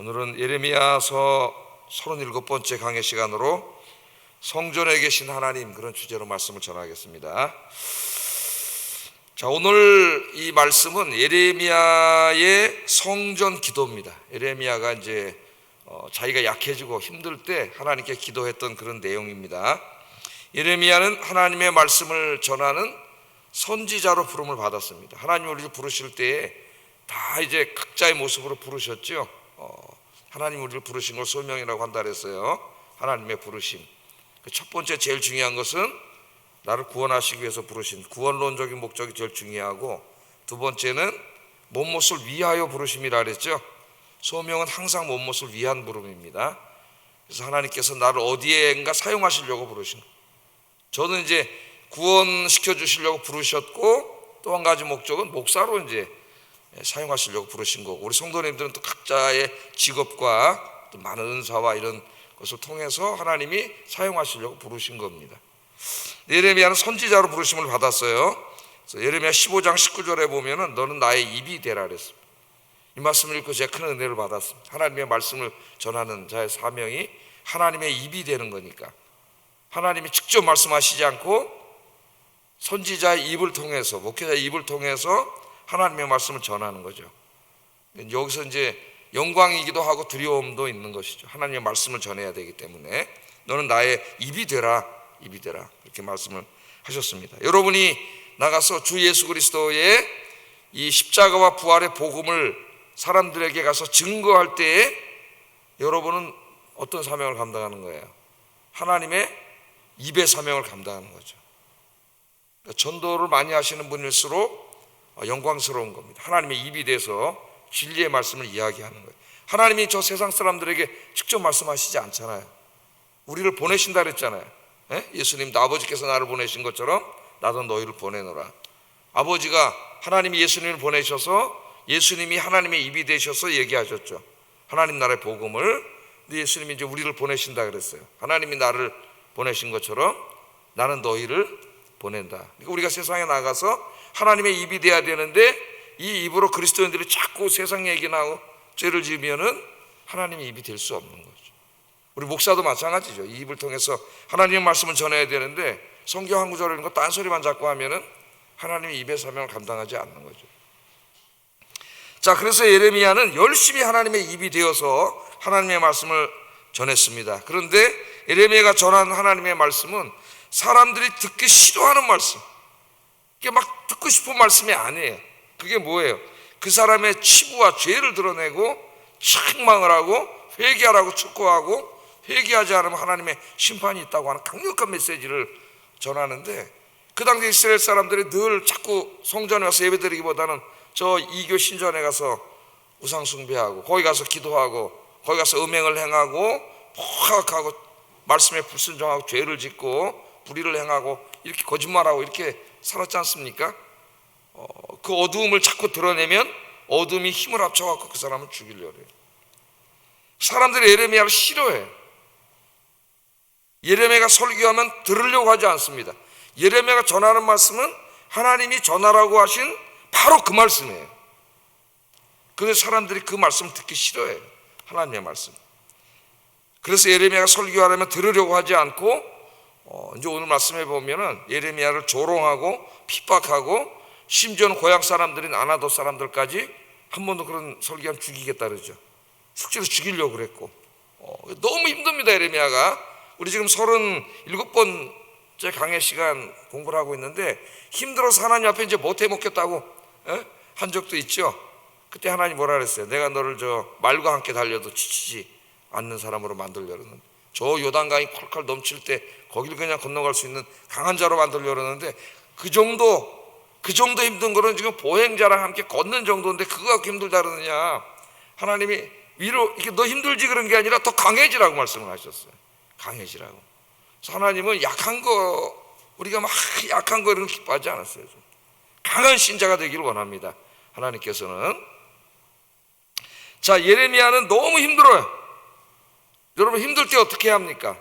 오늘은 예레미야서 37번째 강의 시간으로 성전에 계신 하나님, 그런 주제로 말씀을 전하겠습니다. 자, 오늘 이 말씀은 예레미야의 성전 기도입니다. 예레미야가 이제 자기가 약해지고 힘들 때 하나님께 기도했던 그런 내용입니다. 예레미야는 하나님의 말씀을 전하는 선지자로 부름을 받았습니다. 하나님이 우리를 부르실 때에 다 이제 각자의 모습으로 부르셨죠. 하나님 우리를 부르신 걸 소명이라고 한다 그랬어요. 하나님의 부르심. 첫 번째 제일 중요한 것은 나를 구원하시기 위해서 부르신 구원론적인 목적이 제일 중요하고, 두 번째는 몸못을 위하여 부르심이라 그랬죠. 소명은 항상 몸못을 위한 부름입니다. 그래서 하나님께서 나를 어디엔가 사용하시려고 부르신 거예요. 저는 이제 구원시켜 주시려고 부르셨고, 또 한 가지 목적은 목사로 이제 사용하시려고 부르신 거고, 우리 성도님들은 또 각자의 직업과 또 많은 은사와 이런 것을 통해서 하나님이 사용하시려고 부르신 겁니다. 예레미야는 선지자로 부르심을 받았어요. 그래서 예레미야 15장 19절에 보면은 너는 나의 입이 되라 그랬습니다. 이 말씀을 읽고 제가 큰 은혜를 받았습니다. 하나님의 말씀을 전하는 자의 사명이 하나님의 입이 되는 거니까, 하나님이 직접 말씀하시지 않고 선지자의 입을 통해서, 목회자의 입을 통해서 하나님의 말씀을 전하는 거죠. 여기서 이제 영광이기도 하고 두려움도 있는 것이죠. 하나님의 말씀을 전해야 되기 때문에 너는 나의 입이 되라, 입이 되라, 이렇게 말씀을 하셨습니다. 여러분이 나가서 주 예수 그리스도의 이 십자가와 부활의 복음을 사람들에게 가서 증거할 때에 여러분은 어떤 사명을 감당하는 거예요? 하나님의 입의 사명을 감당하는 거죠. 그러니까 전도를 많이 하시는 분일수록 영광스러운 겁니다. 하나님의 입이 돼서 진리의 말씀을 이야기하는 거예요. 하나님이 저 세상 사람들에게 직접 말씀하시지 않잖아요. 우리를 보내신다 그랬잖아요. 예수님도 아버지께서 나를 보내신 것처럼 나도 너희를 보내노라. 아버지가 하나님이 예수님을 보내셔서 예수님이 하나님의 입이 되셔서 얘기하셨죠. 하나님 나라의 복음을. 근데 예수님이 이제 우리를 보내신다 그랬어요. 하나님이 나를 보내신 것처럼 나는 너희를 보낸다. 그러니까 우리가 세상에 나가서 하나님의 입이 돼야 되는데, 이 입으로 그리스도인들이 자꾸 세상 얘기나 하고 죄를 지으면은 하나님의 입이 될 수 없는 거죠. 우리 목사도 마찬가지죠. 이 입을 통해서 하나님의 말씀을 전해야 되는데 성경 한 구절 이런 거 딴소리만 자꾸 하면은 하나님의 입의 사명을 감당하지 않는 거죠. 자, 그래서 예레미야는 열심히 하나님의 입이 되어서 하나님의 말씀을 전했습니다. 그런데 예레미야가 전한 하나님의 말씀은 사람들이 듣기 싫어하는 말씀, 이게 막 듣고 싶은 말씀이 아니에요. 그게 뭐예요? 그 사람의 치부와 죄를 드러내고 책망을 하고 회개하라고 촉구하고, 회개하지 않으면 하나님의 심판이 있다고 하는 강력한 메시지를 전하는데, 그 당시 이스라엘 사람들이 늘 자꾸 성전에 가서 예배드리기보다는 저 이교 신전에 가서 우상 숭배하고, 거기 가서 기도하고, 거기 가서 음행을 행하고, 포악하고, 말씀에 불순종하고, 죄를 짓고 불의를 행하고, 이렇게 거짓말하고 이렇게 살았지 않습니까? 그 어두움을 자꾸 드러내면 어둠이 힘을 합쳐갖고 그 사람을 죽이려고 해요. 사람들이 예레미야를 싫어해요. 예레미야가 설교하면 들으려고 하지 않습니다. 예레미야가 전하는 말씀은 하나님이 전하라고 하신 바로 그 말씀이에요. 그래서 사람들이 그 말씀을 듣기 싫어해요. 하나님의 말씀. 그래서 예레미야가 설교하려면 들으려고 하지 않고, 이제 오늘 말씀해 보면은 예레미야를 조롱하고 핍박하고, 심지어는 고향 사람들인 아나도 사람들까지 한 번도 그런 설교하면 죽이겠다 그러죠. 실제로 죽이려고 그랬고, 너무 힘듭니다. 예레미야가. 우리 지금 37번째 강의 시간 공부를 하고 있는데, 힘들어서 하나님 앞에 이제 못해 먹겠다고 한 적도 있죠. 그때 하나님 뭐라 그랬어요? 내가 너를 저 말과 함께 달려도 지치지 않는 사람으로 만들려고 했는데, 저 요단강이 콸콸 넘칠 때 거기를 그냥 건너갈 수 있는 강한 자로 만들려고 했는데, 그 정도 힘든 거는 지금 보행자랑 함께 걷는 정도인데 그거 갖고 힘들다 그러느냐. 하나님이 위로 이렇게 너 힘들지 그런 게 아니라 더 강해지라고 말씀을 하셨어요. 강해지라고. 그래서 하나님은 약한 거, 우리가 막 약한 거 이런 거 기뻐하지 않았어요. 강한 신자가 되기를 원합니다. 하나님께서는. 자, 예레미야는 너무 힘들어요. 여러분, 힘들 때 어떻게 합니까?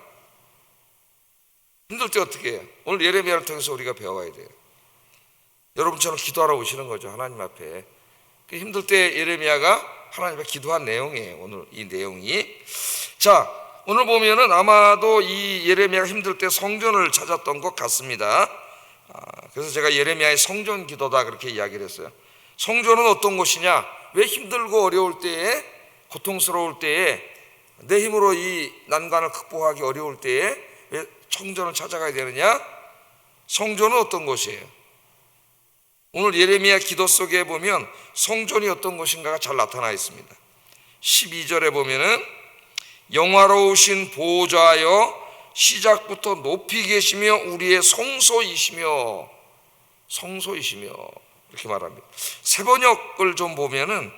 힘들 때 어떻게 해요? 오늘 예레미야를 통해서 우리가 배워야 돼요. 여러분처럼 기도하러 오시는 거죠. 하나님 앞에. 힘들 때 예레미야가 하나님 앞에 기도한 내용이에요. 오늘 이 내용이. 자, 오늘 보면은 아마도 이 예레미야가 힘들 때 성전을 찾았던 것 같습니다. 그래서 제가 예레미야의 성전 기도다 그렇게 이야기를 했어요. 성전은 어떤 곳이냐? 왜 힘들고 어려울 때에, 고통스러울 때에, 내 힘으로 이 난관을 극복하기 어려울 때에 왜 성전을 찾아가야 되느냐? 성전은 어떤 곳이에요? 오늘 예레미야 기도 속에 보면 성전이 어떤 곳인가가 잘 나타나 있습니다. 12절에 보면은 영화로우신 보호자여 시작부터 높이 계시며 우리의 성소이시며 이렇게 말합니다. 새 번역을 좀 보면은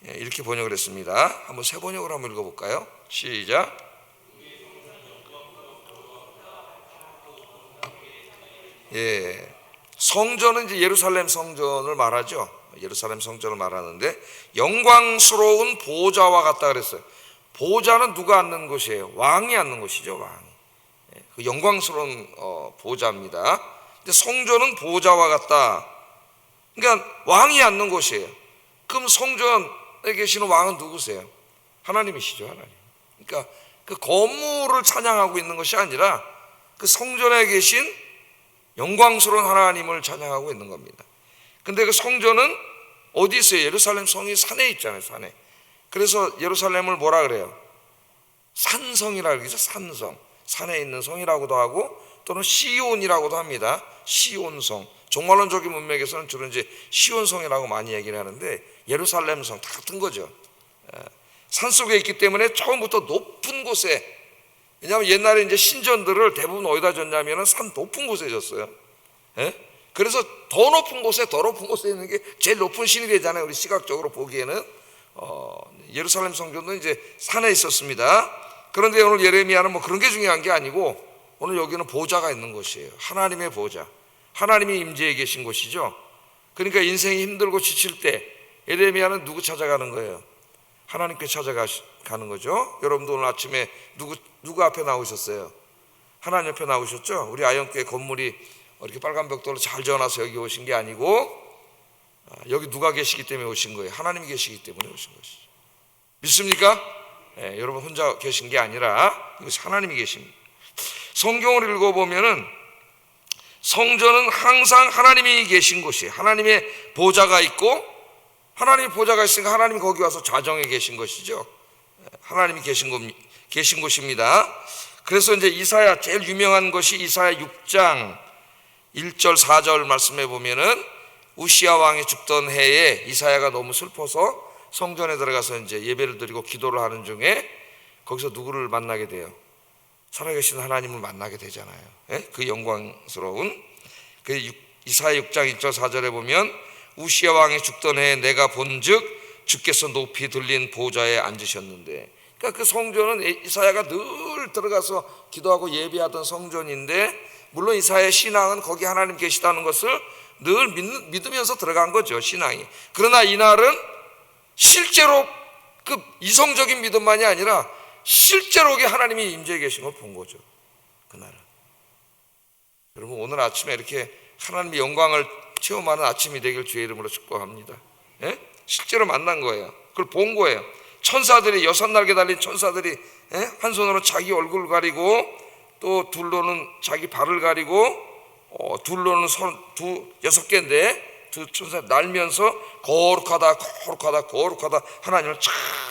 이렇게 번역을 했습니다. 한번 새 번역을 한번 읽어볼까요? 시작. 성전은 이제 예루살렘 성전을 말하죠. 예루살렘 성전을 말하는데 영광스러운 보호자와 같다 그랬어요. 보호자는 누가 앉는 곳이에요? 왕이 앉는 곳이죠. 왕이. 그 영광스러운 보호자입니다. 근데 성전은 보호자와 같다. 그러니까 왕이 앉는 곳이에요. 그럼 성전에 계시는 왕은 누구세요? 하나님이시죠. 하나님. 그러니까 그 건물을 찬양하고 있는 것이 아니라 그 성전에 계신 영광스러운 하나님을 찬양하고 있는 겁니다. 근데 그 성전은 어디 있어요? 예루살렘 성이 산에 있잖아요. 산에. 그래서 예루살렘을 뭐라 그래요? 산성이라고 그러죠. 산성. 산에 있는 성이라고도 하고 또는 시온이라고도 합니다. 시온성. 종말론적인 문맥에서는 주로 이제 시온성이라고 많이 얘기를 하는데 예루살렘 성 다 같은 거죠. 산속에 있기 때문에 처음부터 높은 곳에, 왜냐하면 옛날에 이제 신전들을 대부분 어디다 졌냐면은 산 높은 곳에 졌어요. 그래서 더 높은 곳에 있는 게 제일 높은 신이 되잖아요. 우리 시각적으로 보기에는 예루살렘 성전도 이제 산에 있었습니다. 그런데 오늘 예레미야는 뭐 그런 게 중요한 게 아니고 오늘 여기는 보호자가 있는 곳이에요. 하나님의 보호자, 하나님이 임재해 계신 곳이죠. 그러니까 인생이 힘들고 지칠 때 예레미야는 누구 찾아가는 거예요? 하나님께 찾아가는 거죠. 여러분도 오늘 아침에 누구 앞에 나오셨어요? 하나님 옆에 나오셨죠? 우리 아영교회 건물이 이렇게 빨간 벽돌로 잘 지어놔서 여기 오신 게 아니고 여기 누가 계시기 때문에 오신 거예요? 하나님이 계시기 때문에 오신 것이죠. 믿습니까? 여러분 혼자 계신 게 아니라 이것이 하나님이 계십니다. 성경을 읽어보면은 성전은 항상 하나님이 계신 곳이에요. 하나님의 보좌가 있고, 하나님의 보좌가 있으니까 하나님이 거기 와서 좌정에 계신 것이죠. 하나님이 계신 곳입니다. 그래서 이제 이사야, 제일 유명한 것이 이사야 6장 1절 4절 말씀해 보면은 우시야 왕이 죽던 해에 이사야가 너무 슬퍼서 성전에 들어가서 이제 예배를 드리고 기도를 하는 중에 거기서 누구를 만나게 돼요? 살아계신 하나님을 만나게 되잖아요. 그 영광스러운 그 이사야 6장 1절 4절에 보면 우시야 왕이 죽던 해에 내가 본즉 주께서 높이 들린 보좌에 앉으셨는데, 그러니까 그 성전은 이사야가 늘 들어가서 기도하고 예배하던 성전인데, 물론 이사야의 신앙은 거기 하나님 계시다는 것을 늘 믿으면서 들어간 거죠, 신앙이. 그러나 이날은 실제로 그 이성적인 믿음만이 아니라 실제로 거기 하나님이 임재해 계신 걸 본 거죠, 그날은. 여러분 오늘 아침에 이렇게 하나님의 영광을 체험하는 아침이 되길 주의 이름으로 축복합니다. 실제로 만난 거예요. 그걸 본 거예요. 천사들이, 6날개 달린 천사들이 한 손으로 자기 얼굴 가리고 또 둘로는 자기 발을 가리고 둘로는 6개인데 두 천사 날면서 거룩하다 하나님을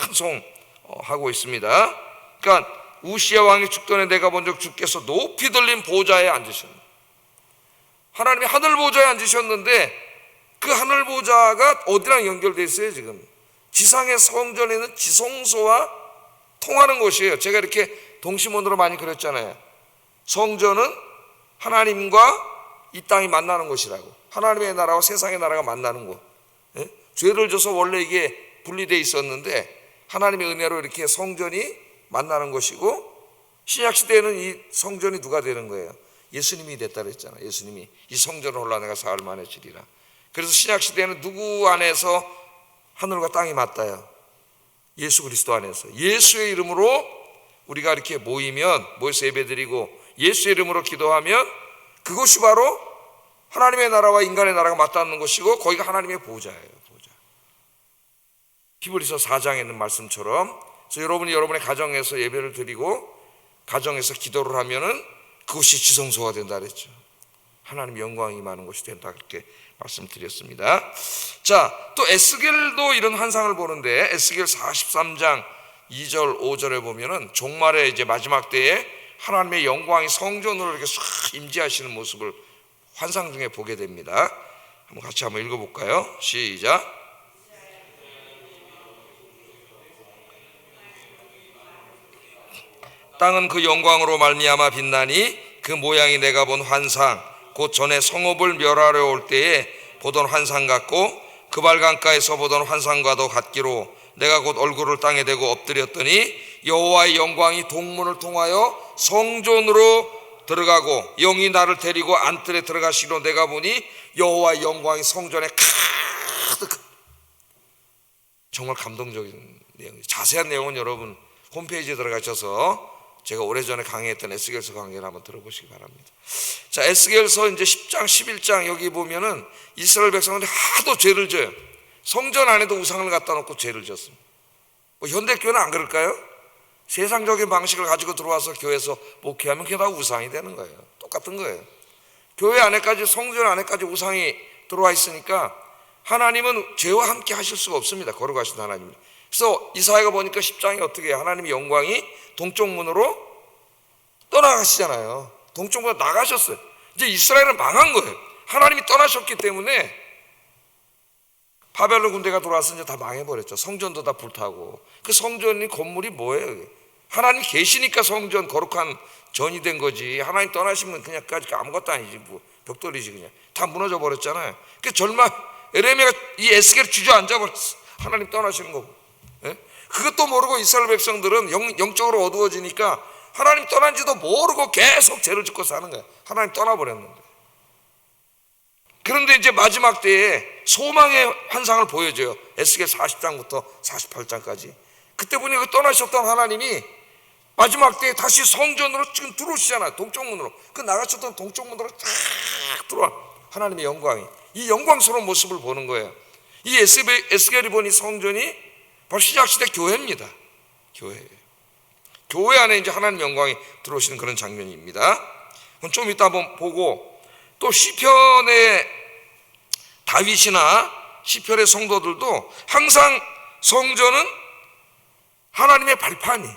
찬송하고 있습니다. 그러니까 우시야 왕이 죽던 해 내가 본즉 주께서 높이 들린 보좌에 앉으셨습니다. 하나님이 하늘 보좌에 앉으셨는데 그 하늘 보좌가 어디랑 연결되어 있어요? 지금 지상의 성전에 있는 지성소와 통하는 곳이에요. 제가 이렇게 동시문으로 많이 그렸잖아요. 성전은 하나님과 이 땅이 만나는 곳이라고, 하나님의 나라와 세상의 나라가 만나는 곳. 죄를 져서 원래 이게 분리되어 있었는데 하나님의 은혜로 이렇게 성전이 만나는 것이고, 신약시대에는 이 성전이 누가 되는 거예요? 예수님이 됐다 그랬잖아요. 예수님이 이 성전을 홀라 내가 사흘 만에 지리라. 그래서 신약시대에는 누구 안에서 하늘과 땅이 맞닿아요? 예수 그리스도 안에서. 예수의 이름으로 우리가 이렇게 모여서 예배드리고 예수의 이름으로 기도하면 그것이 바로 하나님의 나라와 인간의 나라가 맞닿는 것이고 거기가 하나님의 보좌예요. 보좌. 히브리서 4장에 있는 말씀처럼. 그래서 여러분이 여러분의 가정에서 예배를 드리고 가정에서 기도를 하면은 그것이 지성소가 된다 그랬죠. 하나님 영광이 임하는 곳이 된다, 그렇게 말씀드렸습니다. 자, 또 에스겔도 이런 환상을 보는데 에스겔 43장 2절 5절에 보면은 종말의 이제 마지막 때에 하나님의 영광이 성전으로 이렇게 싹 임재하시는 모습을 환상 중에 보게 됩니다. 한번 같이 한번 읽어볼까요? 시작. 땅은 그 영광으로 말미암아 빛나니 그 모양이 내가 본 환상 곧 전에 성읍을 멸하려 올 때에 보던 환상 같고 그 발강가에서 보던 환상과도 같기로 내가 곧 얼굴을 땅에 대고 엎드렸더니 여호와의 영광이 동문을 통하여 성전으로 들어가고 영이 나를 데리고 안뜰에 들어가시기로 내가 보니 여호와의 영광이 성전에 가득. 정말 감동적인 내용이죠. 자세한 내용은 여러분 홈페이지에 들어가셔서 제가 오래전에 강의했던 에스겔서 강의를 한번 들어보시기 바랍니다. 자, 에스겔서 이제 10장 11장 여기 보면은 이스라엘 백성들이 하도 죄를 져요. 성전 안에도 우상을 갖다 놓고 죄를 졌습니다. 뭐 현대교회는 안 그럴까요? 세상적인 방식을 가지고 들어와서 교회에서 목회하면 그게 다 우상이 되는 거예요. 똑같은 거예요. 교회 안에까지, 성전 안에까지 우상이 들어와 있으니까 하나님은 죄와 함께 하실 수가 없습니다. 거룩하신 하나님. 그래서 이사야가 보니까 10장에 어떻게 해요? 하나님의 영광이 동쪽 문으로 떠나가시잖아요. 동쪽 문으로 나가셨어요. 이제 이스라엘은 망한 거예요. 하나님이 떠나셨기 때문에 바벨론 군대가 들어와서 이제 다 망해버렸죠. 성전도 다 불타고. 그 성전이 건물이 뭐예요? 하나님 계시니까 성전 거룩한 전이 된 거지. 하나님 떠나시면 그냥 아무것도 아니지. 뭐 벽돌이지 그냥. 다 무너져 버렸잖아요. 그 절망, 에레미야가 이 에스겔을 주저앉아 버렸어. 하나님 떠나시는 거고. 예? 그것도 모르고 이스라엘 백성들은 영적으로 어두워지니까 하나님 떠난지도 모르고 계속 죄를 짓고 사는 거예요. 하나님 떠나버렸는데. 그런데 이제 마지막 때에 소망의 환상을 보여줘요. 에스겔 40장부터 48장까지. 그때 보니까 떠나셨던 하나님이 마지막 때에 다시 성전으로 지금 들어오시잖아요. 동쪽 문으로. 그 나가셨던 동쪽 문으로 쫙 들어와. 하나님의 영광이. 이 영광스러운 모습을 보는 거예요. 이 에스겔이 보니 성전이 바로 신약시대 교회입니다. 교회 안에 이제 하나님 영광이 들어오시는 그런 장면입니다. 그럼 좀 이따 한번 보고, 또 시편의 다윗이나 시편의 성도들도 항상 성전은 하나님의 발판이,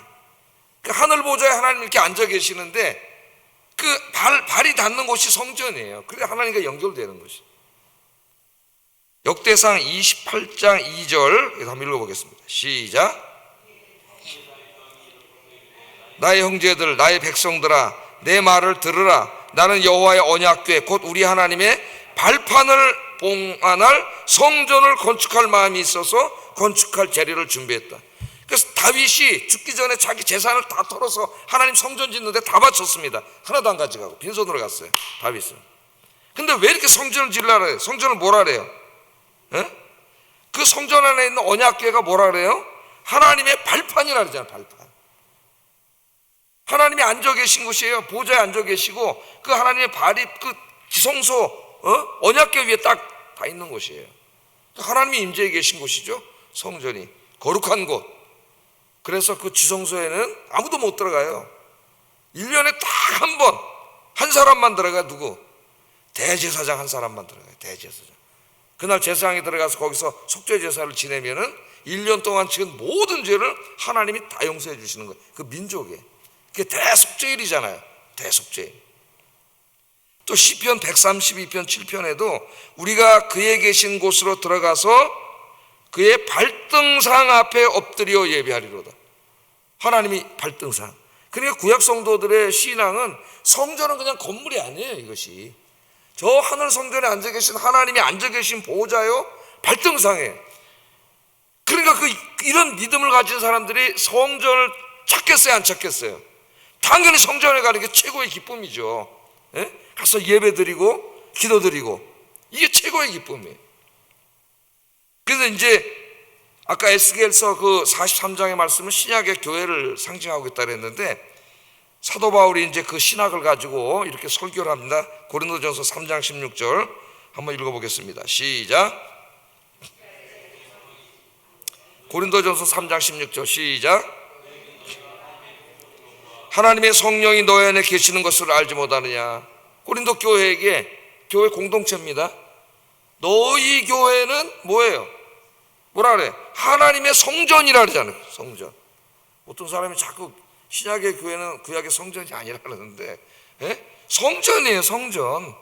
그 하늘 보좌에 하나님 이렇게 앉아 계시는데 그 발이 닿는 곳이 성전이에요. 그래 하나님과 연결되는 것이. 역대상 28장 2절 한번 읽어보겠습니다. 시작. 나의 형제들, 나의 백성들아, 내 말을 들으라. 나는 여호와의 언약궤 곧 우리 하나님의 발판을 봉안할 성전을 건축할 마음이 있어서 건축할 재료를 준비했다. 그래서 다윗이 죽기 전에 자기 재산을 다 털어서 하나님 성전 짓는데 다 바쳤습니다. 하나도 안 가져가고 빈손으로 갔어요, 다윗은. 근데 왜 이렇게 성전을 지으려고 해요? 성전을 뭐라 그래요? 그 성전 안에 있는 언약궤가 뭐라 그래요? 하나님의 발판이라 그러잖아요. 발판. 하나님이 앉아 계신 곳이에요. 보좌에 앉아 계시고 그 하나님의 발이 그 지성소 언약궤 위에 딱 다 있는 곳이에요. 하나님이 임재해 계신 곳이죠. 성전이 거룩한 곳. 그래서 그 지성소에는 아무도 못 들어가요. 1년에 딱 한 번 한 사람만 들어가. 누구? 대제사장 한 사람만 들어가요. 대제사장. 그날 제사장이 들어가서 거기서 속죄 제사를 지내면은 1년 동안 지은 모든 죄를 하나님이 다 용서해 주시는 거예요. 그 민족에. 그게 대속죄일이잖아요. 대속죄일. 또 시편 132편 7편에도 우리가 그의 계신 곳으로 들어가서 그의 발등상 앞에 엎드려 예배하리로다. 하나님이 발등상. 그러니까 구약 성도들의 신앙은 성전은 그냥 건물이 아니에요. 이것이 저 하늘 성전에 앉아 계신 하나님이 앉아 계신 보호자요 발등상에. 그러니까 이런 믿음을 가진 사람들이 성전을 찾겠어요, 안 찾겠어요? 당연히 성전에 가는 게 최고의 기쁨이죠. 예? 가서 예배드리고 기도드리고 이게 최고의 기쁨이에요. 그래서 이제 아까 에스겔서 그 43장의 말씀은 신약의 교회를 상징하고 있다 그랬는데 사도 바울이 이제 그 신학을 가지고 이렇게 설교를 합니다. 고린도전서 3장 16절 한번 읽어보겠습니다. 시작. 고린도전서 3장 16절 시작. 하나님의 성령이 너희 안에 계시는 것을 알지 못하느냐. 고린도 교회에게, 교회 공동체입니다. 너희 교회는 뭐예요? 뭐라 그래? 하나님의 성전이라 그러잖아요. 성전. 어떤 사람이 자꾸 신약의 교회는 구약의 성전이 아니라 그러는데, 성전이에요. 성전.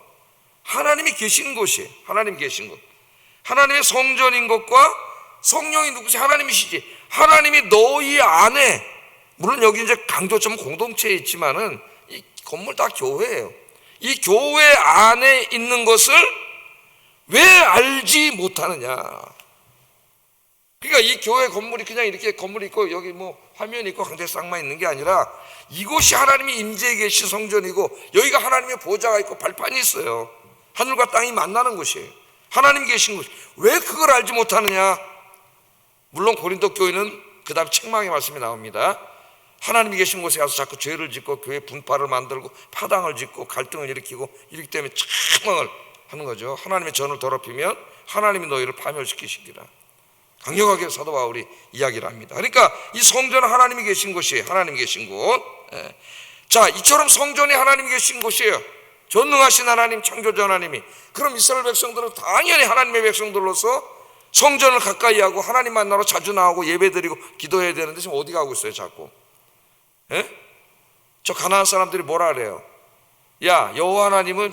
하나님이 계신 곳이에요. 하나님 계신 곳. 하나님의 성전인 것과 성령이 누구세요? 하나님이시지. 하나님이 너희 안에, 물론 여기 이제 강조점은 공동체에 있지만은 이 건물 다 교회예요. 이 교회 안에 있는 것을 왜 알지 못하느냐. 그러니까 이 교회 건물이 그냥 이렇게 건물이 있고 여기 뭐 화면이 있고 강대상만 있는 게 아니라 이곳이 하나님이 임재해 계신 성전이고 여기가 하나님의 보좌가 있고 발판이 있어요. 하늘과 땅이 만나는 곳이에요. 하나님 계신 곳. 왜 그걸 알지 못하느냐. 물론 고린도 교회는 그 다음 책망의 말씀이 나옵니다. 하나님이 계신 곳에 가서 자꾸 죄를 짓고 교회 분파를 만들고 파당을 짓고 갈등을 일으키고 이렇기 때문에 책망을 하는 거죠. 하나님의 전을 더럽히면 하나님이 너희를 파멸시키시리라. 강력하게 사도 바울이 이야기를 합니다. 그러니까 이 성전은 하나님이 계신 곳이에요. 하나님이 계신 곳. 자, 이처럼 성전이 하나님이 계신 곳이에요. 전능하신 하나님, 창조주 하나님이. 그럼 이스라엘 백성들은 당연히 하나님의 백성들로서 성전을 가까이 하고 하나님 만나러 자주 나오고 예배드리고 기도해야 되는데 지금 어디 가고 있어요 자꾸? 저 가나안 사람들이 뭐라 그래요? 야, 여호와 하나님은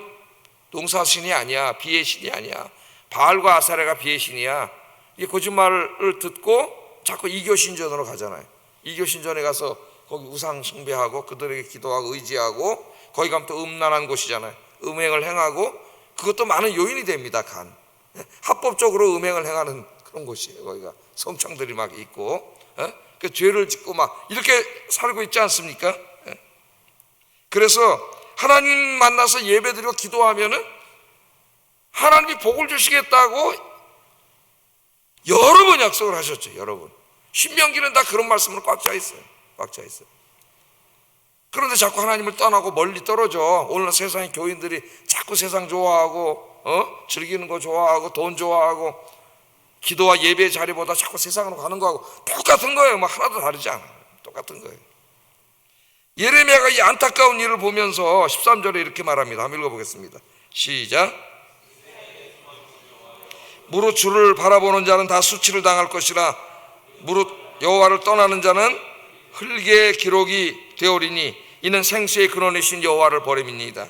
농사신이 아니야. 비의 신이 아니야. 바알과 아사레가 비의 신이야. 이 거짓말을 듣고 자꾸 이교신전으로 가잖아요. 이교신전에 가서 거기 우상 숭배하고 그들에게 기도하고 의지하고 거기 가면 또 음란한 곳이잖아요. 음행을 행하고 그것도 많은 요인이 됩니다. 합법적으로 음행을 행하는 그런 곳이에요. 거기가 성창들이 막 있고 그 죄를 짓고 막 이렇게 살고 있지 않습니까? 그래서 하나님 만나서 예배드리고 기도하면은 하나님이 복을 주시겠다고 여러 번 약속을 하셨죠. 여러 번. 신명기는 다 그런 말씀으로 꽉 차 있어요. 꽉 차 있어요. 그런데 자꾸 하나님을 떠나고 멀리 떨어져. 오늘 세상의 교인들이 자꾸 세상 좋아하고 즐기는 거 좋아하고 돈 좋아하고 기도와 예배의 자리보다 자꾸 세상으로 가는 거하고 똑같은 거예요. 뭐 하나도 다르지 않아요. 똑같은 거예요. 예레미야가 이 안타까운 일을 보면서 13절에 이렇게 말합니다. 한번 읽어보겠습니다. 시작. 무릇 주를 바라보는 자는 다 수치를 당할 것이라 무릇 여호와를 떠나는 자는 흙의 기록이 되오리니 이는 생수의 근원이신 여호와를 버림이니이다.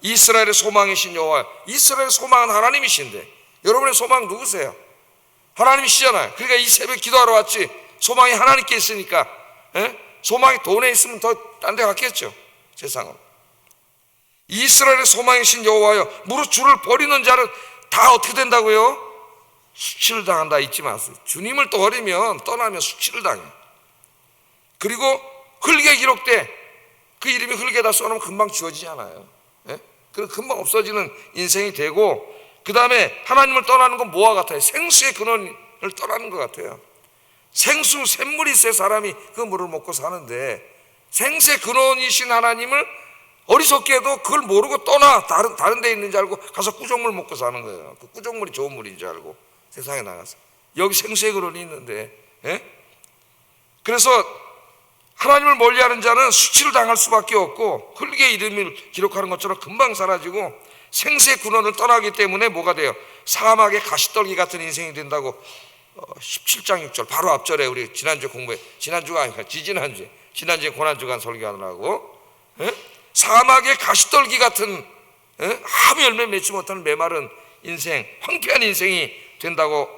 이스라엘의 소망이신 여호와. 이스라엘의 소망은 하나님이신데 여러분의 소망 누구세요? 하나님이시잖아요. 그러니까 이 새벽 기도하러 왔지. 소망이 하나님께 있으니까. 소망이 돈에 있으면 더 딴 데 갔겠죠. 세상으로. 이스라엘의 소망이신 여호와여 무릇 주를 버리는 자는 다 어떻게 된다고요? 수치를 당한다. 잊지 마세요. 주님을 버리면 떠나면 수치를 당해요. 그리고 흙에 기록돼. 그 이름이 흙에다 써놓으면 금방 지워지지 않아요. 그럼 금방 없어지는 인생이 되고 그 다음에 하나님을 떠나는 건 뭐와 같아요? 생수의 근원을 떠나는 것 같아요. 생수, 샘물이 있어야 사람이 그 물을 먹고 사는데 생수의 근원이신 하나님을 어리석게도 그걸 모르고 떠나 다른 데 있는 줄 알고 가서 꾸정물 먹고 사는 거예요. 그 꾸정물이 좋은 물인 줄 알고 세상에 나가서 여기 생수의 근원이 있는데 그래서 하나님을 멀리하는 자는 수치를 당할 수밖에 없고 흙의 이름을 기록하는 것처럼 금방 사라지고 생수의 근원을 떠나기 때문에 뭐가 돼요? 사막의 가시떨기 같은 인생이 된다고 17장 6절 바로 앞절에 우리 지난주 공부해 지난주가 아니라 지난주에 고난주간 설교하느라고 사막의 가시떨기 같은 아무 열매 맺지 못하는 메마른 인생 황폐한 인생이 된다고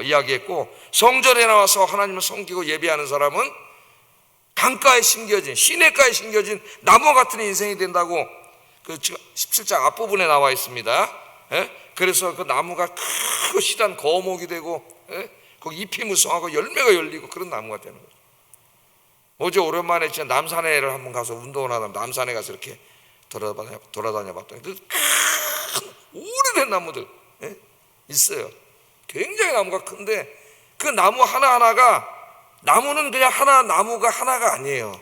이야기했고 성전에 나와서 하나님을 섬기고 예배하는 사람은 강가에 심겨진 시냇가에 심겨진 나무 같은 인생이 된다고 그 17장 앞부분에 나와 있습니다. 그래서 그 나무가 크고 시단 거목이 되고 거기 잎이 무성하고 열매가 열리고 그런 나무가 되는 거죠. 어제 오랜만에 진짜 남산에를 한번 가서 운동을 하다 남산에 가서 이렇게 돌아다녀 봤더니 그 큰 오래된 나무들 있어요. 굉장히 나무가 큰데 그 나무 하나하나가 나무는 그냥 나무가 하나가 아니에요.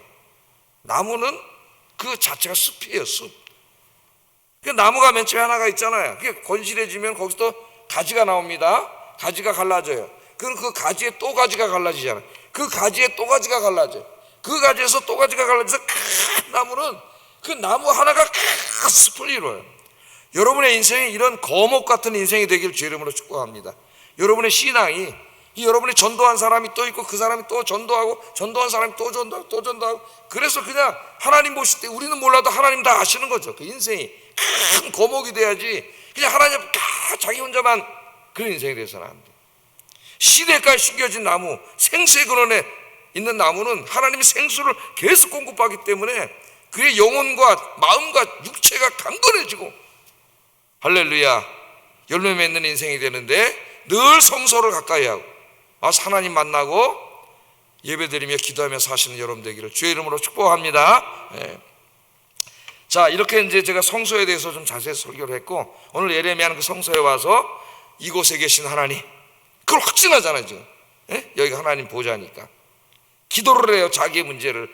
나무는 그 자체가 숲이에요. 숲. 그 나무가 맨 처음에 하나가 있잖아요. 그게 건실해지면 거기서 또 가지가 나옵니다. 가지가 갈라져요. 그럼 그 가지에 또 가지가 갈라지잖아. 그 가지에 또 가지가 갈라져. 그 가지에서 또 가지가 갈라져서 큰 나무는 그 나무 하나가 큰 숲을 이루어요. 여러분의 인생이 이런 거목 같은 인생이 되길 주 이름으로 축복합니다. 여러분의 신앙이 여러분이 전도한 사람이 또 있고 그 사람이 또 전도하고 전도한 사람이 또 전도하고 또 전도하고, 그래서 그냥 하나님 보실 때 우리는 몰라도 하나님 다 아시는 거죠. 그 인생이 큰 거목이 돼야지 그냥 하나님 다 자기 혼자만 그런 인생이 돼서는 안 돼. 시대까지 숨겨진 나무, 생수의 근원에 있는 나무는 하나님이 생수를 계속 공급하기 때문에 그의 영혼과 마음과 육체가 강건해지고 할렐루야 열매 맺는 인생이 되는데, 늘 성소를 가까이 하고 하나님 만나고 예배드리며 기도하며 사시는 여러분 되기를 주의 이름으로 축복합니다. 네. 자, 이렇게 이제 제가 성소에 대해서 좀 자세히 설교를 했고, 오늘 예레미야는 그 성소에 와서 이곳에 계신 하나님, 그걸 확신하잖아요 지금. 네? 여기가 하나님 보좌니까 기도를 해요. 자기의 문제를.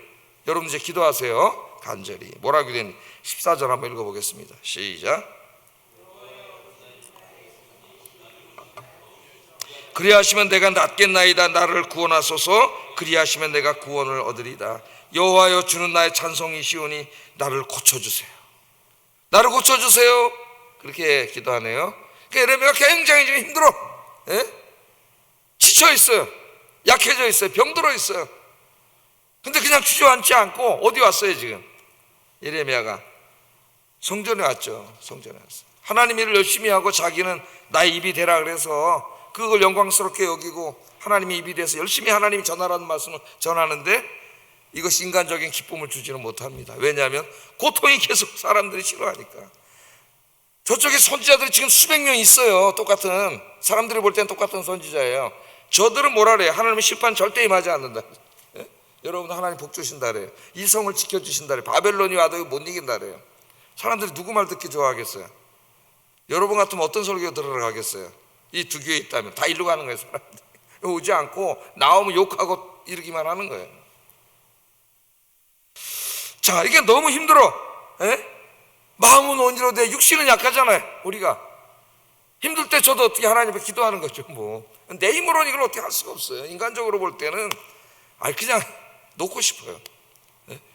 여러분 이제 기도하세요 간절히. 뭐라고 되니 14절 한번 읽어보겠습니다. 시작. 그리하시면 내가 낫겠나이다. 나를 구원하소서. 그리하시면 내가 구원을 얻으리다. 여호와여 주는 나의 찬송이시오니 나를 고쳐주세요. 나를 고쳐주세요. 그렇게 기도하네요. 예레미야가 굉장히 지금 힘들어. 예? 지쳐 있어요. 약해져 있어요. 병들어 있어요. 근데 그냥 주저앉지 않고 어디 왔어요 지금? 예레미야가 성전에 왔죠. 성전에 왔어요. 하나님 일을 열심히 하고 자기는 나의 입이 되라 그래서 그걸 영광스럽게 여기고 하나님의 입이 돼서 열심히 하나님이 전하라는 말씀을 전하는데, 이것이 인간적인 기쁨을 주지는 못합니다. 왜냐하면 고통이 계속 사람들이 싫어하니까. 저쪽에 선지자들이 지금 수백 명 있어요. 똑같은, 사람들이 볼 때는 똑같은 선지자예요. 저들은 뭐라 그래요? 하나님의 심판 절대 임하지 않는다. 예? 여러분 하나님 복 주신다 그래요. 이 성을 지켜주신다 그래요. 바벨론이 와도 못 이긴다 그래요. 사람들이 누구 말 듣기 좋아하겠어요? 여러분 같으면 어떤 설교 들어가겠어요? 이 두 교회 있다면 다 일로 가는 거예요. 사람들이 오지 않고 나오면 욕하고 이러기만 하는 거예요. 자, 이게 너무 힘들어. 에? 마음은 온유로 돼. 육신은 약하잖아요. 우리가 힘들 때 저도 어떻게 하나님 앞에 기도하는 거죠. 뭐 내 힘으로는 이걸 어떻게 할 수가 없어요. 인간적으로 볼 때는 그냥 놓고 싶어요.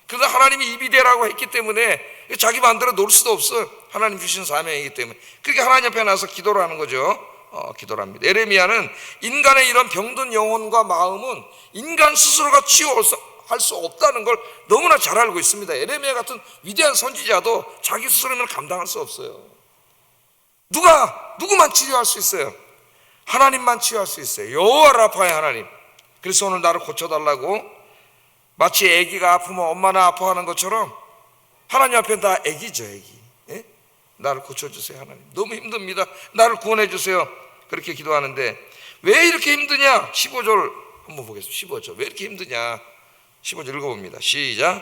그러나 하나님이 입이 되라고 했기 때문에 자기 마음대로 놓을 수도 없어요. 하나님 주신 사명이기 때문에. 그렇게 하나님 앞에 나서 기도를 하는 거죠. 기도를 합니다. 예레미야는 인간의 이런 병든 영혼과 마음은 인간 스스로가 치유할 수 없다는 걸 너무나 잘 알고 있습니다. 예레미야 같은 위대한 선지자도 자기 스스로는 감당할 수 없어요. 누구만 치유할 수 있어요? 하나님만 치유할 수 있어요. 여호와 라파의 하나님. 그래서 오늘 나를 고쳐달라고, 마치 아기가 아프면 엄마나 아파하는 것처럼 하나님 앞에 나 아기죠, 아기. 예? 나를 고쳐주세요 하나님. 너무 힘듭니다. 나를 구원해주세요. 그렇게 기도하는데 왜 이렇게 힘드냐? 15절 한번 보겠습니다. 15절 왜 이렇게 힘드냐? 15절 읽어봅니다. 시작.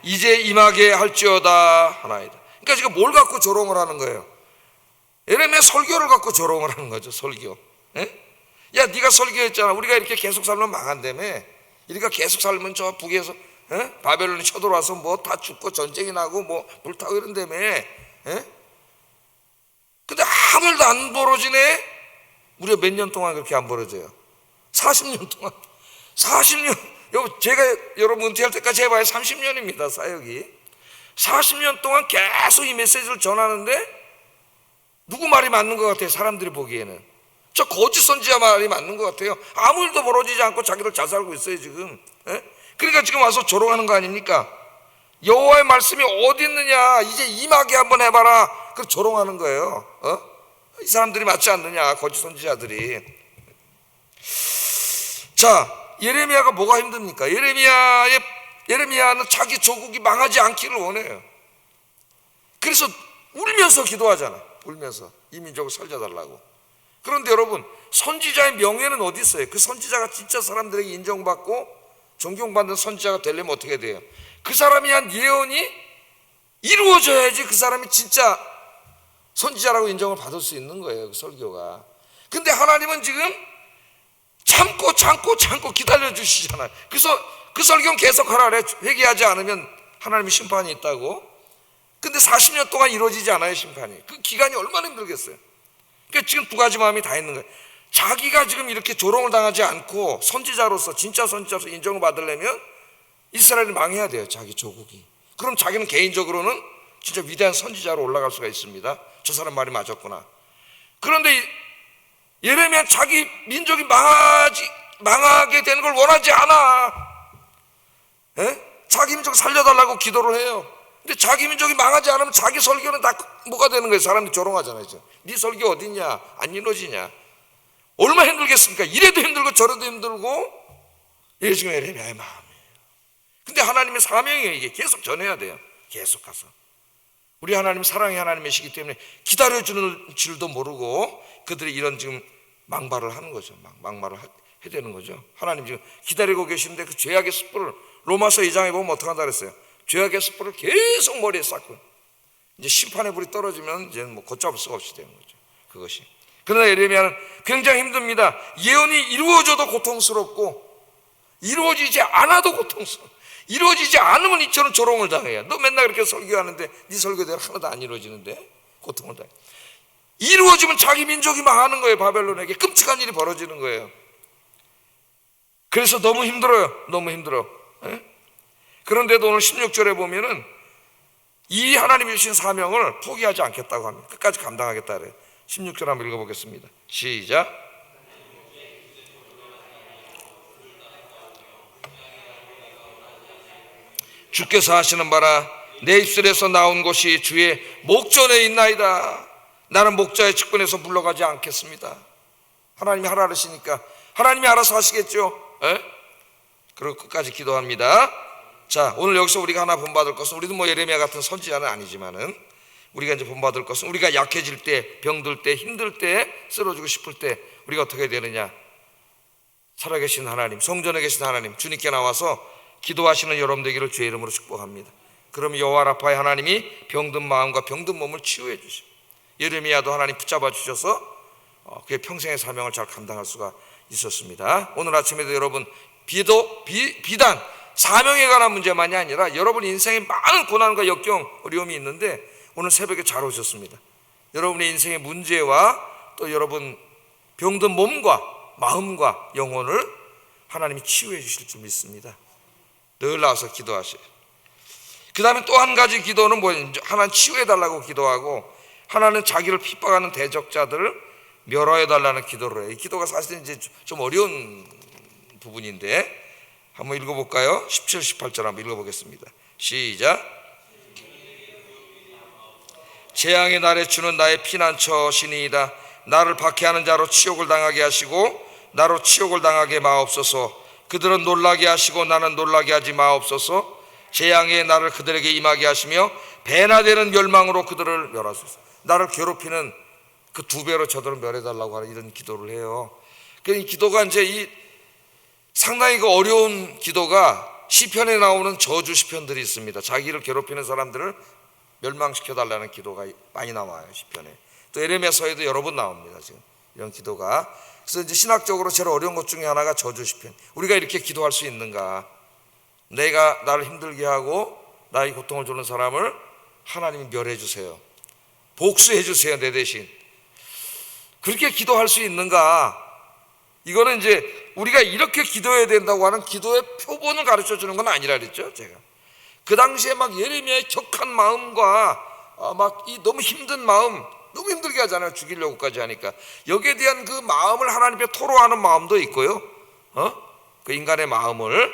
이제 임하게 할지어다 하나이다. 그러니까 지금 뭘 갖고 조롱을 하는 거예요? 예레미야 설교를 갖고 조롱을 하는 거죠. 설교. 예? 야, 네가 설교했잖아. 우리가 이렇게 계속 살면 망한다며. 우리가 계속 살면 저 북에서 바벨론이 쳐들어와서 뭐 다 죽고 전쟁이 나고 뭐 불타고 이런다며. 근데 아무 일도 안 벌어지네. 우리가 몇 년 동안 그렇게 안 벌어져요? 40년 동안. 40년. 제가 여러분 은퇴할 때까지 해봐야 30년입니다 사역이. 40년 동안 계속 이 메시지를 전하는데 누구 말이 맞는 것 같아요? 사람들이 보기에는 저 거짓 선지자 말이 맞는 것 같아요. 아무 일도 벌어지지 않고 자기들 잘 살고 있어요 지금. 그러니까 지금 와서 조롱하는 거 아닙니까? 여호와의 말씀이 어디 있느냐, 이제 임하게 한번 해봐라. 그 조롱하는 거예요. 이 사람들이 맞지 않느냐, 거짓 선지자들이. 자, 예레미야가 뭐가 힘듭니까? 예레미야는 자기 조국이 망하지 않기를 원해요. 그래서 울면서 기도하잖아. 울면서 이 민족을 살려달라고. 그런데 여러분, 선지자의 명예는 어디 있어요? 그 선지자가 진짜 사람들에게 인정받고 존경받는 선지자가 되려면 어떻게 돼요? 그 사람이 한 예언이 이루어져야지 그 사람이 진짜 선지자라고 인정을 받을 수 있는 거예요, 그 설교가. 근데 하나님은 지금 참고 기다려 주시잖아요. 그래서 그 설교는 계속 하라 그래. 회개하지 않으면 하나님의 심판이 있다고. 근데 40년 동안 이루어지지 않아요, 심판이. 그 기간이 얼마나 힘들겠어요. 그러니까 지금 두 가지 마음이 다 있는 거예요. 자기가 지금 이렇게 조롱을 당하지 않고 선지자로서, 진짜 선지자로서 인정을 받으려면 이스라엘이 망해야 돼요, 자기 조국이. 그럼 자기는 개인적으로는 진짜 위대한 선지자로 올라갈 수가 있습니다. 저 사람 말이 맞았구나. 그런데 예레미야는 자기 민족이 망하게 되는 걸 원하지 않아. 자기 민족 살려달라고 기도를 해요. 근데 자기 민족이 망하지 않으면 자기 설교는 다 뭐가 되는 거예요? 사람들이 조롱하잖아요. 네 설교 어딨냐? 안 이루어지냐? 얼마나 힘들겠습니까? 이래도 힘들고 저래도 힘들고. 이게 지금 예레미야의 마음이에요. 근데 하나님의 사명이에요. 이게 계속 전해야 돼요. 계속 가서. 우리 하나님 사랑의 하나님이시기 때문에 기다려주는 줄도 모르고 그들이 이런 지금 망발을 하는 거죠. 망발을 해야 되는 거죠. 하나님 지금 기다리고 계시는데 그 죄악의 숯불을 로마서 2장에 보면 어떻게 한다 그랬어요? 죄악의 숯불을 계속 머리에 쌓고 이제 심판의 불이 떨어지면 이제 뭐 걷잡을 수가 없이 되는 거죠. 그것이. 그러나 예레미야는 굉장히 힘듭니다. 예언이 이루어져도 고통스럽고 이루어지지 않아도 고통스러워. 이루어지지 않으면 이처럼 조롱을 당해요. 너 맨날 그렇게 설교하는데 네 설교대로 하나도 안 이루어지는데 고통을 당해. 이루어지면 자기 민족이 망하는 거예요. 바벨론에게 끔찍한 일이 벌어지는 거예요. 그래서 너무 힘들어요. 너무 힘들어. 그런데도 오늘 16절에 보면은 이 하나님이 주신 사명을 포기하지 않겠다고 합니다. 끝까지 감당하겠다 그래요. 16절 한번 읽어보겠습니다. 시작. 주께서 하시는 바라 내 입술에서 나온 것이 주의 목전에 있나이다. 나는 목자의 측근에서 물러가지 않겠습니다. 하나님이 하라 그러시니까 하나님이 알아서 하시겠죠. 그리고 끝까지 기도합니다. 자, 오늘 여기서 우리가 하나 본받을 것은, 우리도 뭐 예레미야 같은 선지자는 아니지만은 우리가 이제 본받을 것은, 우리가 약해질 때, 병들 때, 힘들 때, 쓰러지고 싶을 때 우리가 어떻게 되느냐? 살아계신 하나님, 성전에 계신 하나님, 주님께 나와서 기도하시는 여러분 되기를 주의 이름으로 축복합니다. 그럼 여호와 라파의 하나님이 병든 마음과 병든 몸을 치유해 주시고, 예레미야도 하나님 붙잡아 주셔서 그의 평생의 사명을 잘 감당할 수가 있었습니다. 오늘 아침에도 여러분 비단 사명에 관한 문제만이 아니라 여러분 인생에 많은 고난과 역경, 어려움이 있는데 오늘 새벽에 잘 오셨습니다. 여러분의 인생의 문제와 또 여러분 병든 몸과 마음과 영혼을 하나님이 치유해 주실 줄 믿습니다. 늘 나와서 기도하세요. 그 다음에 또 한 가지 기도는 뭐예요? 하나님 치유해 달라고 기도하고, 하나는 자기를 핍박하는 대적자들을 멸하여 달라는 기도를 해요. 이 기도가 사실은 이제 좀 어려운 부분인데 한번 읽어볼까요? 17, 18절 한번 읽어보겠습니다. 시작. 재앙의 날에 주는 나의 피난처시니이다. 나를 박해하는 자로 치욕을 당하게 하시고 나로 치욕을 당하게 마옵소서. 그들은 놀라게 하시고 나는 놀라게 하지 마옵소서. 재앙의 날을 그들에게 임하게 하시며 배나 되는 멸망으로 그들을 멸하소서. 나를 괴롭히는 그 두 배로 저들을 멸해달라고 하는 이런 기도를 해요. 이 기도가 이제 상당히 그 어려운 기도가 시편에 나오는 저주 시편들이 있습니다. 자기를 괴롭히는 사람들을 멸망시켜 달라는 기도가 많이 나와요, 시편에. 또 예레미야서에도 여러 번 나옵니다, 지금 이런 기도가. 그래서 이제 신학적으로 제일 어려운 것 중에 하나가 저주 시편. 우리가 이렇게 기도할 수 있는가? 내가 나를 힘들게 하고 나의 고통을 주는 사람을 하나님이 멸해 주세요. 복수해 주세요, 내 대신. 그렇게 기도할 수 있는가? 이거는 이제 우리가 이렇게 기도해야 된다고 하는 기도의 표본을 가르쳐 주는 건 아니라 그랬죠, 제가. 그 당시에 막 예레미야의 격한 마음과 막 이 너무 힘든 마음, 너무 힘들게 하잖아요, 죽이려고까지 하니까. 여기에 대한 그 마음을 하나님께 토로하는 마음도 있고요, 그 인간의 마음을.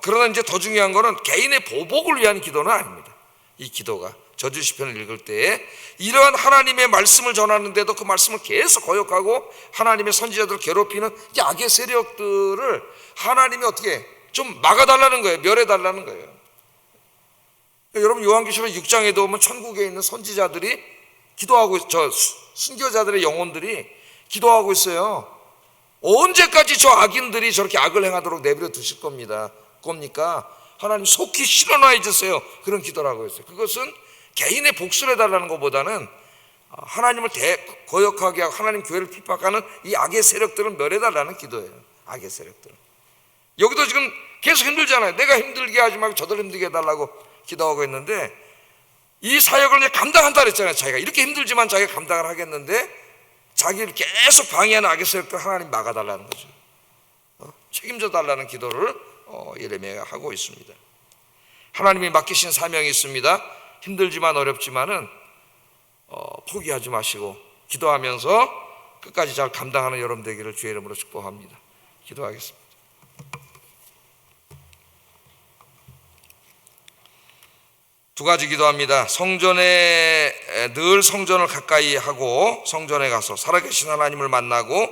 그러나 이제 더 중요한 거는 개인의 보복을 위한 기도는 아닙니다. 이 기도가 저주 시편을 읽을 때 이러한 하나님의 말씀을 전하는데도 그 말씀을 계속 거역하고 하나님의 선지자들을 괴롭히는 이 악의 세력들을 하나님이 어떻게 좀 막아달라는 거예요. 멸해달라는 거예요. 여러분 요한계시록 6장에도 보면 천국에 있는 선지자들이 기도하고, 저 순교자들의 영혼들이 기도하고 있어요. 언제까지 저 악인들이 저렇게 악을 행하도록 내버려 두실 겁니까? 하나님 속히 실어놔 주세요. 그런 기도를 하고 있어요. 그것은 개인의 복수를 해달라는 것보다는 하나님을 거역하게 하고 하나님 교회를 핍박하는 이 악의 세력들을 멸해달라는 기도예요. 악의 세력들을. 여기도 지금 계속 힘들잖아요. 내가 힘들게 하지 말고 저들 힘들게 해달라고 기도하고 있는데 이 사역을 이제 감당한다 그랬잖아요. 자기가 이렇게 힘들지만 자기가 감당을 하겠는데 자기를 계속 방해하는 악의 세력들 하나님 막아달라는 거죠. 책임져 달라는 기도를 예레미야가 하고 있습니다. 하나님이 맡기신 사명이 있습니다. 힘들지만 어렵지만은 포기하지 마시고 기도하면서 끝까지 잘 감당하는 여러분 되기를 주의 이름으로 축복합니다. 기도하겠습니다. 두 가지 기도합니다. 늘 성전을 가까이 하고 성전에 가서 살아계신 하나님을 만나고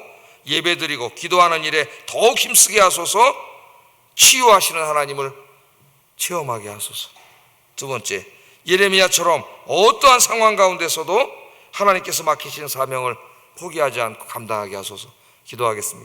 예배드리고 기도하는 일에 더욱 힘쓰게 하소서. 치유하시는 하나님을 체험하게 하소서. 두 번째, 예레미야처럼 어떠한 상황 가운데서도 하나님께서 맡기신 사명을 포기하지 않고 감당하게 하소서. 기도하겠습니다.